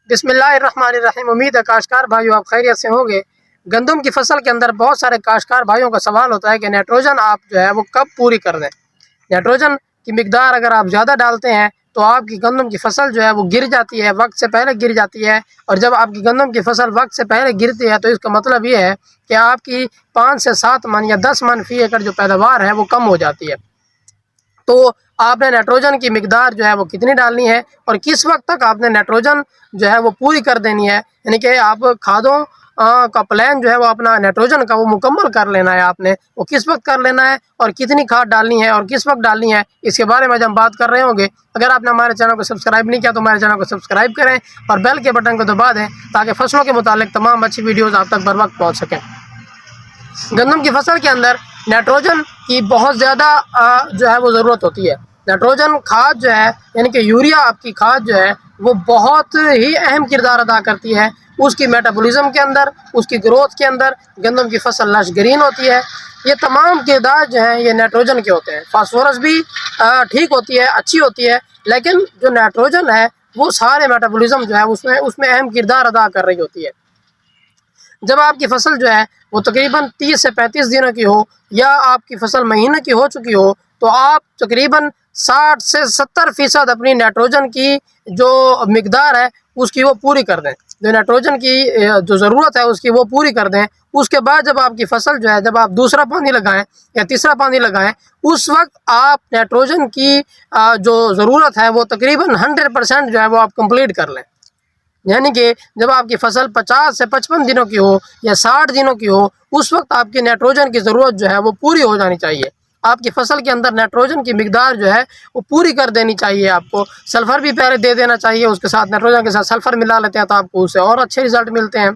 बिस्मिल्लाहिर्रहमानिर्रहीम। उम्मीद है काश्तकार भाइयों आप खैरियत से होंगे। गंदम की फसल के अंदर बहुत सारे काश्तकार भाइयों का सवाल होता है कि नाइट्रोजन आप जो है वो कब पूरी कर दें। नाइट्रोजन की मिकदार अगर आप ज़्यादा डालते हैं तो आपकी गंदम की फसल जो है वो गिर जाती है, वक्त से पहले गिर जाती है। और जब आपकी गंदम की फसल वक्त से पहले गिरती है तो इसका मतलब ये है कि आपकी 5 से 7 मन या 10 मन फी एकड़ जो पैदावार है वो कम हो जाती है। तो आपने नाइट्रोजन की मिकदार जो है वो कितनी डालनी है और किस वक्त तक आपने नाइट्रोजन जो है वो पूरी कर देनी है, यानी कि आप खादों का प्लान जो है वो अपना नाइट्रोजन का वो मुकम्मल कर लेना है। आपने वो किस वक्त कर लेना है और कितनी खाद डालनी है और किस वक्त डालनी है, इसके बारे में आज हम बात कर रहे होंगे। अगर आपने हमारे चैनल को सब्सक्राइब नहीं किया तो हमारे चैनल को सब्सक्राइब करें और बेल के बटन को दबा दें ताकि फसलों के मुतालिक तमाम अच्छी वीडियोज़ आप तक बर वक्त पहुँच सकें। गंदम की फसल के अंदर नाइट्रोजन की बहुत ज़्यादा जो है वो ज़रूरत होती है। नाइट्रोजन खाद जो है यानी कि यूरिया आपकी खाद जो है वो बहुत ही अहम किरदार अदा करती है उसकी मेटाबॉलिज्म के अंदर, उसकी ग्रोथ के अंदर। गंदम की फसल लश ग्रीन होती है। ये तमाम किरदार जो हैं ये नाइट्रोजन के होते हैं। फास्फोरस भी ठीक होती है, अच्छी होती है, लेकिन जो नाइट्रोजन है वो सारे मेटाबॉलिज्म जो है उसमें अहम किरदार अदा कर रही होती है। जब आपकी फसल जो है वो तकरीबन 30 से 35 दिनों की हो या आपकी फसल महीने की हो चुकी हो तो आप तकरीबन 60 से 70% अपनी नाइट्रोजन की जो मिकदार है उसकी वो पूरी कर दें। जो नाइट्रोजन की जो ज़रूरत है उसकी वो पूरी कर दें। उसके बाद जब आपकी फसल जो है, जब आप दूसरा पानी लगाएं या तीसरा पानी लगाएं, उस वक्त आप नाइट्रोजन की जो ज़रूरत है वो तकरीबन 100% जो है वो आप कंप्लीट कर लें। यानी कि जब आपकी फसल 50 से 55 दिनों की हो या 60 दिनों की हो उस वक्त आपकी नाइट्रोजन की ज़रूरत जो है वो पूरी हो जानी चाहिए। आपकी फसल के अंदर नाइट्रोजन की मिकदार जो है वो पूरी कर देनी चाहिए। आपको सल्फ़र भी पहले दे देना चाहिए, उसके साथ नाइट्रोजन के साथ सल्फ़र मिला लेते हैं तो आपको उससे और अच्छे रिज़ल्ट मिलते हैं।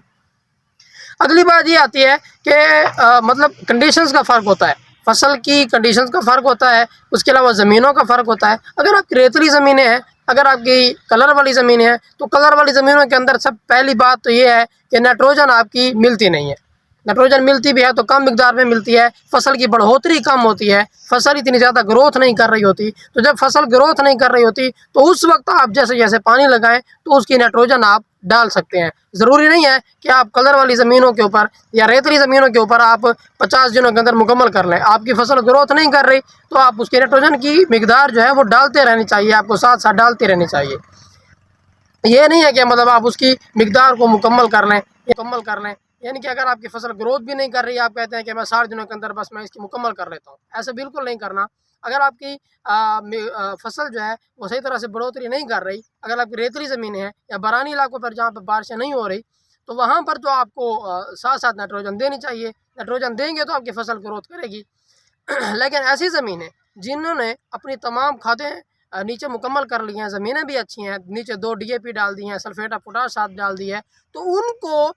अगली बात ये आती है कि मतलब कंडीशंस का फ़र्क होता है, फसल की कंडीशंस का फ़र्क होता है, उसके अलावा ज़मीनों का फ़र्क होता है। अगर आपकी रेतली ज़मीनें हैं, अगर आपकी कलर वाली ज़मीनें हैं तो कलर वाली ज़मीनों के अंदर सब पहली बात तो ये है कि नाइट्रोजन आपकी मिलती नहीं है। नाइट्रोजन मिलती भी है तो कम मिकदार में मिलती है, फसल की बढ़ोतरी कम होती है, फसल इतनी ज़्यादा ग्रोथ नहीं कर रही होती। तो जब फसल ग्रोथ नहीं कर रही होती तो उस वक्त आप जैसे जैसे पानी लगाएं तो उसकी नाइट्रोजन आप डाल सकते हैं। ज़रूरी नहीं है कि आप कलर वाली ज़मीनों के ऊपर या रेतली ज़मीनों के ऊपर आप 50 दिनों के अंदर मुकम्मल कर लें। आपकी फसल ग्रोथ नहीं कर रही तो आप उसकी नाइट्रोजन की मिकदार जो है वो डालते रहनी चाहिए, आपको साथ साथ डालती रहनी चाहिए। ये नहीं है कि मतलब आप उसकी मिकदार को मुकम्मल कर लें, यानी कि अगर आपकी फसल ग्रोथ भी नहीं कर रही आप कहते हैं कि मैं 60 दिनों के अंदर बस मैं इसकी मुकम्मल कर लेता हूँ, ऐसा बिल्कुल नहीं करना। अगर आपकी फसल जो है वो सही तरह से बढ़ोतरी नहीं कर रही, अगर आपकी रेतली ज़मीनें हैं या बरानी इलाकों पर जहाँ पर बारिशें नहीं हो रही तो वहाँ पर तो आपको साथ साथ नाइट्रोजन देनी चाहिए। नाइट्रोजन देंगे तो आपकी फसल ग्रोथ करेगी। लेकिन ऐसी ज़मीनें जिन्होंने अपनी तमाम खादें नीचे मुकम्मल कर ली हैं, ज़मीनें भी अच्छी हैं, नीचे 2 DAP डाल दी हैं, सल्फेट ऑफ पोटाश साथ डाल दी है, तो उनको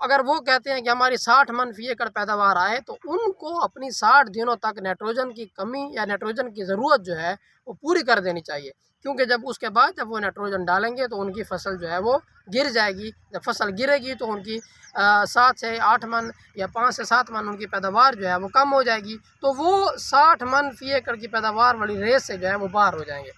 अगर वो कहते हैं कि हमारी 60 मन फी एकड़ पैदावार आए तो उनको अपनी 60 दिनों तक नाइट्रोजन की कमी या नाइट्रोजन की ज़रूरत जो है वो पूरी कर देनी चाहिए। क्योंकि जब उसके बाद जब वो नाइट्रोजन डालेंगे तो उनकी फसल जो है वो गिर जाएगी। जब फसल गिरेगी तो उनकी 7 से 8 मन या 5 से 7 मन उनकी पैदावार जो है वो कम हो जाएगी। तो वो 60 मन फी एकड़ की पैदावार वाली रेस से जो है वो बाहर हो जाएंगे।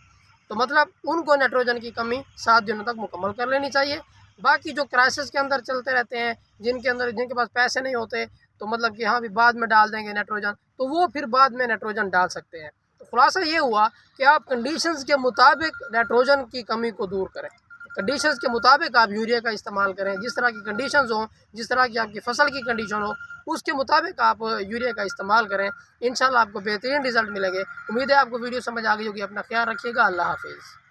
तो मतलब उनको नाइट्रोजन की कमी 7 दिनों तक मुकम्मल कर लेनी चाहिए। बाकी जो क्राइसिस के अंदर चलते रहते हैं, जिनके पास पैसे नहीं होते तो मतलब कि हाँ भी बाद में डाल देंगे नाइट्रोजन, तो वो फिर बाद में नाइट्रोजन डाल सकते हैं। तो खुलासा ये हुआ कि आप कंडीशंस के मुताबिक नाइट्रोजन की कमी को दूर करें। कंडीशंस के मुताबिक आप यूरिया का इस्तेमाल करें। जिस तरह की कंडीशंस हों, जिस तरह की आपकी फसल की कंडीशन हो उसके मुताबिक आप यूरिया का इस्तेमाल करें। इंशाल्लाह आपको बेहतरीन रिज़ल्ट मिलेंगे। उम्मीद है आपको वीडियो समझ आ गई होगी। अपना ख्याल रखिएगा। अल्लाह हाफिज़।